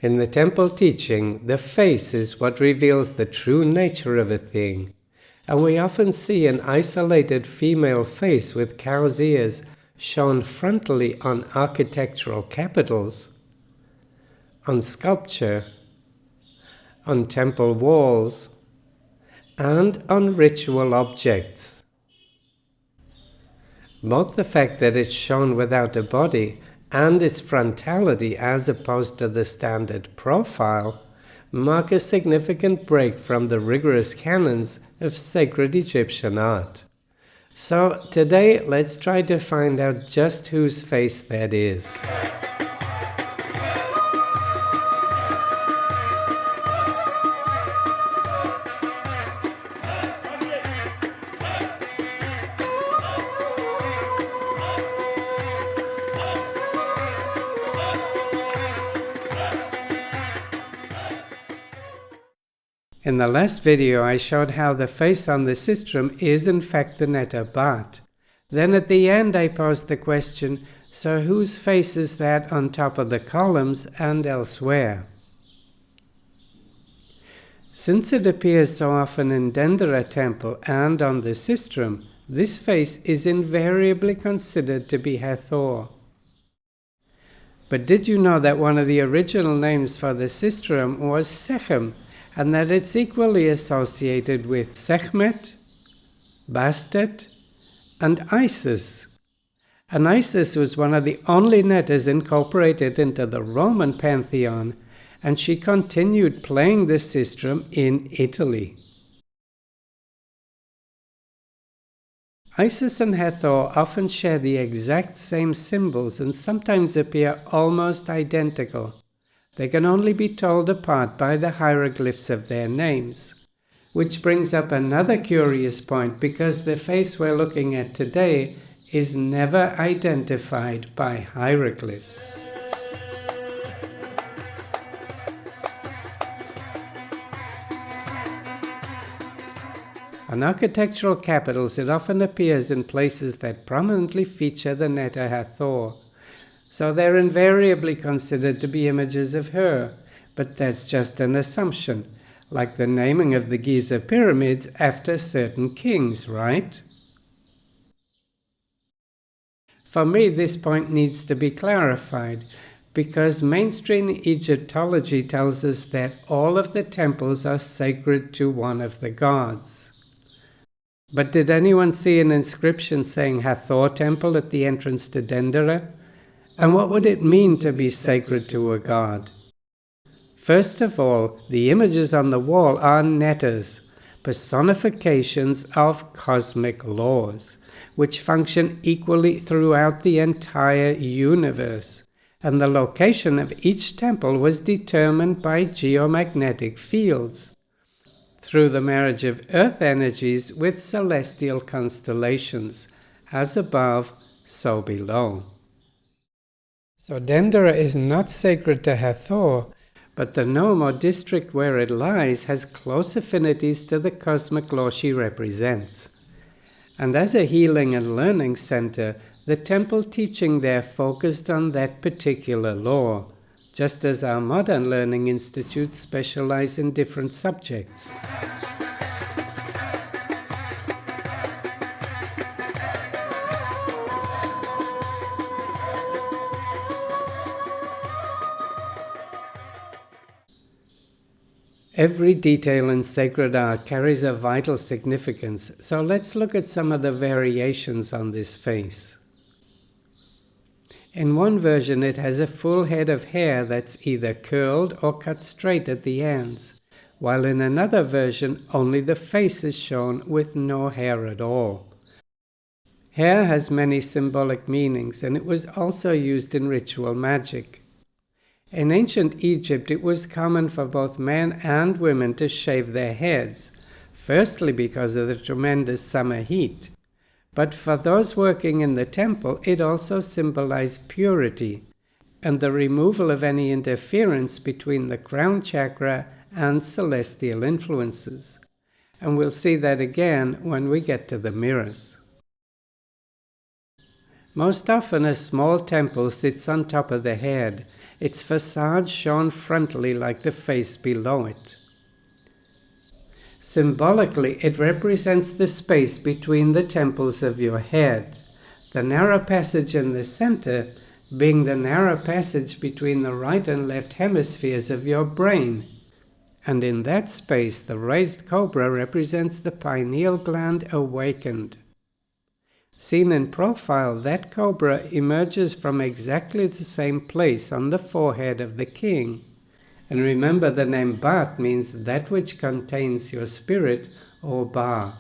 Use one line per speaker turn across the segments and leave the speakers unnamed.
In the temple teaching, the face is what reveals the true nature of a thing, and we often see an isolated female face with cow's ears shown frontally on architectural capitals, on sculpture, on temple walls, and on ritual objects. Both the fact that it's shown without a body and its frontality as opposed to the standard profile mark a significant break from the rigorous canons of sacred Egyptian art. So today let's try to find out just whose face that is. In the last video I showed how the face on the sistrum is in fact the Netta Bat. Then at the end I posed the question, so whose face is that on top of the columns and elsewhere? Since it appears so often in Dendera temple and on the sistrum, this face is invariably considered to be Hathor. But did you know that one of the original names for the sistrum was Sechem, and that it's equally associated with Sekhmet, Bastet, and Isis? And Isis was one of the only Nettas incorporated into the Roman pantheon, and she continued playing the sistrum in Italy. Isis and Hathor often share the exact same symbols and sometimes appear almost identical. They can only be told apart by the hieroglyphs of their names. Which brings up another curious point, because the face we're looking at today is never identified by hieroglyphs. On architectural capitals, it often appears in places that prominently feature the Netta Hathor. So they're invariably considered to be images of her, but that's just an assumption, like the naming of the Giza pyramids after certain kings, right? For me, this point needs to be clarified, because mainstream Egyptology tells us that all of the temples are sacred to one of the gods. But did anyone see an inscription saying Hathor Temple at the entrance to Dendera? And what would it mean to be sacred to a god? First of all, the images on the wall are nettas, personifications of cosmic laws, which function equally throughout the entire universe, and the location of each temple was determined by geomagnetic fields, through the marriage of earth energies with celestial constellations, as above, so below. So Dendera is not sacred to Hathor, but the nome or district where it lies has close affinities to the cosmic law she represents. And as a healing and learning center, the temple teaching there focused on that particular law, just as our modern learning institutes specialize in different subjects. Every detail in sacred art carries a vital significance, so let's look at some of the variations on this face. In one version it has a full head of hair that's either curled or cut straight at the ends, while in another version only the face is shown with no hair at all. Hair has many symbolic meanings, and it was also used in ritual magic. In ancient Egypt, it was common for both men and women to shave their heads, firstly because of the tremendous summer heat. But for those working in the temple, it also symbolized purity and the removal of any interference between the crown chakra and celestial influences. And we'll see that again when we get to the mirrors. Most often, a small temple sits on top of the head. its facade shown frontally like the face below it. Symbolically, it represents the space between the temples of your head, the narrow passage in the center being the narrow passage between the right and left hemispheres of your brain. And in that space, the raised cobra represents the pineal gland awakened. Seen in profile, that cobra emerges from exactly the same place on the forehead of the king. And remember, the name Bhat means that which contains your spirit, or Ba.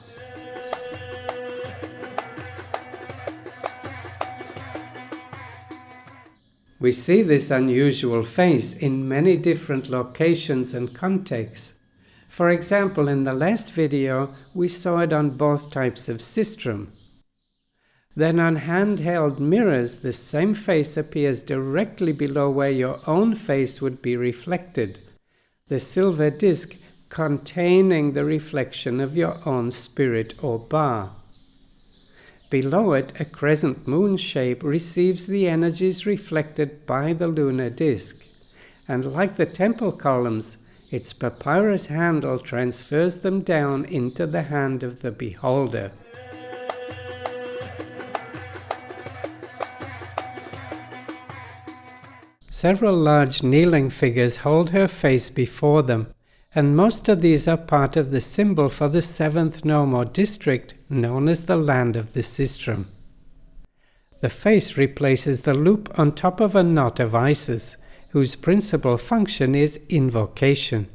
We see this unusual face in many different locations and contexts. For example, in the last video, we saw it on both types of sistrum. Then on handheld mirrors, the same face appears directly below where your own face would be reflected, the silver disc containing the reflection of your own spirit or Ba. Below it, a crescent moon shape receives the energies reflected by the lunar disk, and like the temple columns, its papyrus handle transfers them down into the hand of the beholder. Several large kneeling figures hold her face before them, and most of these are part of the symbol for the seventh nome or district known as the land of the sistrum. The face replaces the loop on top of a knot of Isis, whose principal function is invocation.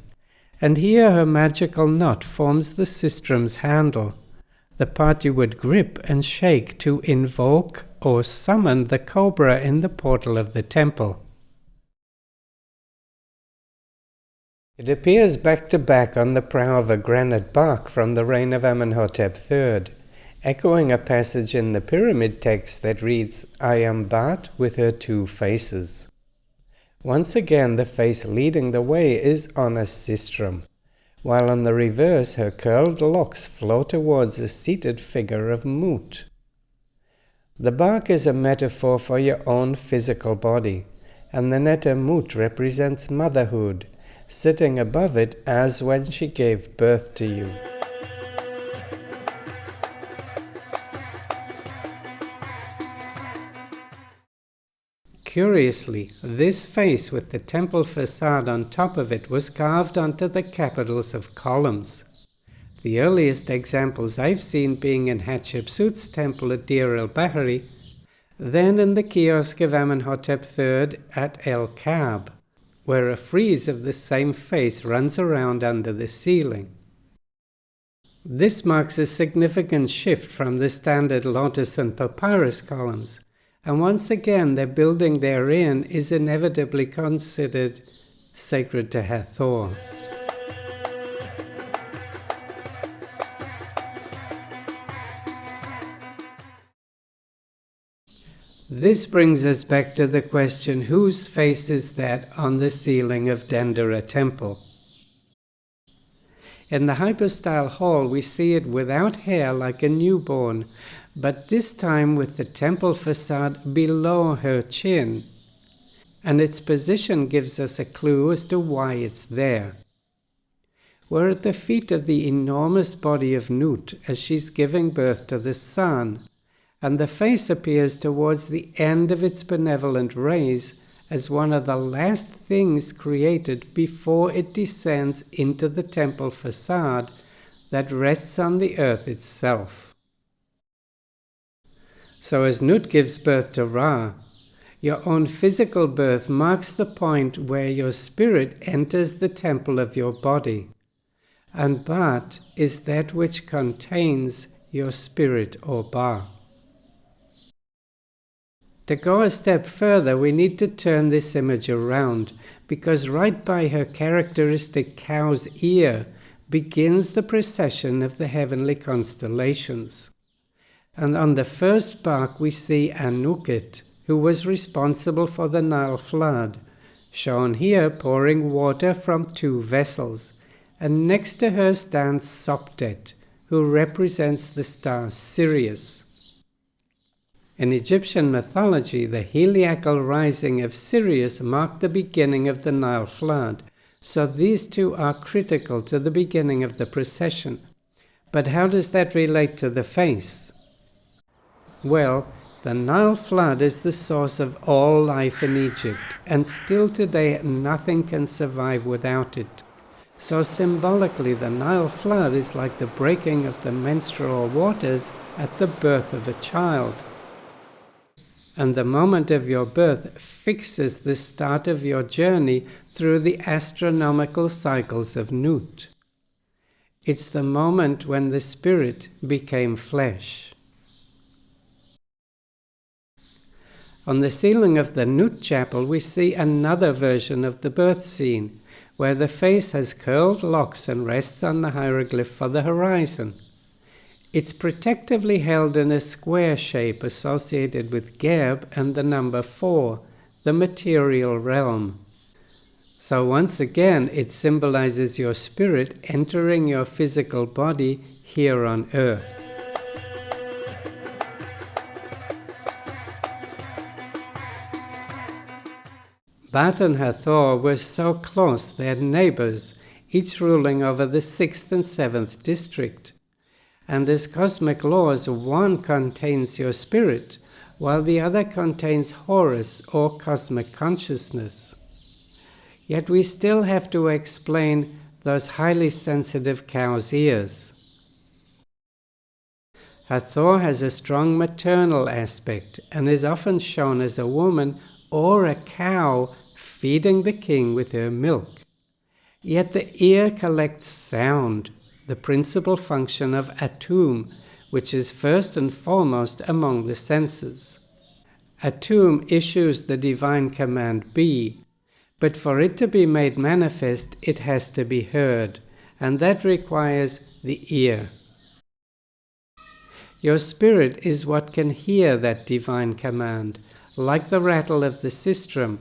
And here her magical knot forms the sistrum's handle, the part you would grip and shake to invoke or summon the cobra in the portal of the temple. It appears back to back on the prow of a granite bark from the reign of Amenhotep III, echoing a passage in the pyramid text that reads, "I am Bhat with her two faces." Once again, the face leading the way is on a sistrum, while on the reverse her curled locks flow towards a seated figure of Mut. The bark is a metaphor for your own physical body, and the Netta Mut represents motherhood, sitting above it as when she gave birth to you. Curiously, this face with the temple facade on top of it was carved onto the capitals of columns. The earliest examples I've seen being in Hatshepsut's temple at Deir el-Bahari, then in the kiosk of Amenhotep III at El-Kab, where a frieze of the same face runs around under the ceiling. This marks a significant shift from the standard lotus and papyrus columns, and once again the building therein is inevitably considered sacred to Hathor. This brings us back to the question, whose face is that on the ceiling of Dendera temple? In the hypostyle hall we see it without hair like a newborn, but this time with the temple facade below her chin. And its position gives us a clue as to why it's there. We're at the feet of the enormous body of Nut as she's giving birth to the sun, and the face appears towards the end of its benevolent rays as one of the last things created before it descends into the temple facade that rests on the earth itself. So as Nut gives birth to Ra, your own physical birth marks the point where your spirit enters the temple of your body, and Bhat is that which contains your spirit or Ba. To go a step further, we need to turn this image around, because right by her characteristic cow's ear begins the procession of the heavenly constellations. And on the first bark we see Anuket, who was responsible for the Nile flood, shown here pouring water from two vessels, and next to her stands Sopdet, who represents the star Sirius. In Egyptian mythology, the heliacal rising of Sirius marked the beginning of the Nile flood, so these two are critical to the beginning of the procession. But how does that relate to the face? Well, the Nile flood is the source of all life in Egypt, and still today nothing can survive without it. So symbolically, the Nile flood is like the breaking of the menstrual waters at the birth of a child. And the moment of your birth fixes the start of your journey through the astronomical cycles of Nut. It's the moment when the spirit became flesh. On the ceiling of the Nut chapel, we see another version of the birth scene, where the face has curled locks and rests on the hieroglyph for the horizon. It's protectively held in a square shape associated with Geb and the number 4, the material realm. So once again, it symbolizes your spirit entering your physical body here on earth. Bat and Hathor were so close they had neighbors, each ruling over the 6th and 7th district. And as cosmic laws, one contains your spirit, while the other contains Horus, or cosmic consciousness. Yet we still have to explain those highly sensitive cow's ears. Hathor has a strong maternal aspect and is often shown as a woman or a cow feeding the king with her milk. Yet the ear collects sound, the principal function of Atum, which is first and foremost among the senses. Atum issues the divine command be, but for it to be made manifest, it has to be heard, and that requires the ear. Your spirit is what can hear that divine command, like the rattle of the sistrum.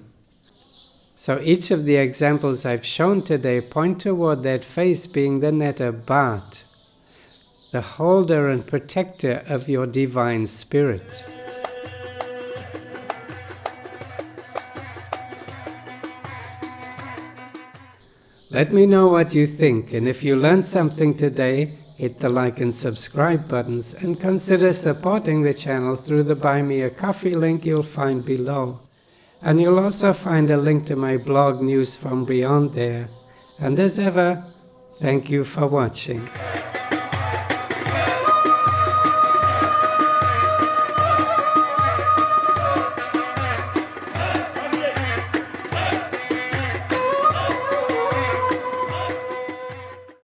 So each of the examples I've shown today point toward that face being the netter Bat, the holder and protector of your divine spirit. Let me know what you think, and if you learned something today, hit the like and subscribe buttons, and consider supporting the channel through the Buy Me a Coffee link you'll find below. And you'll also find a link to my blog News from Beyond there. And as ever, thank you for watching.